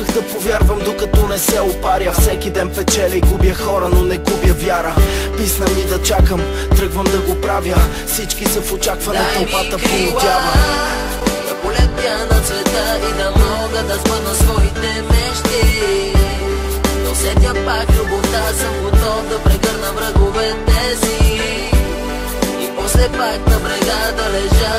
исках да повярвам, докато не се опаря. Всеки ден печеля и губя хора, но не губя вяра. Писна ми да чакам, тръгвам да го правя. Всички са в очакване, тълпата полудява. Да полетя на цвета и да мога да сбъдна своите мечти. Да усетя пак любовта, съм готов да прегърна враговете си. И после пак на брега да лежа.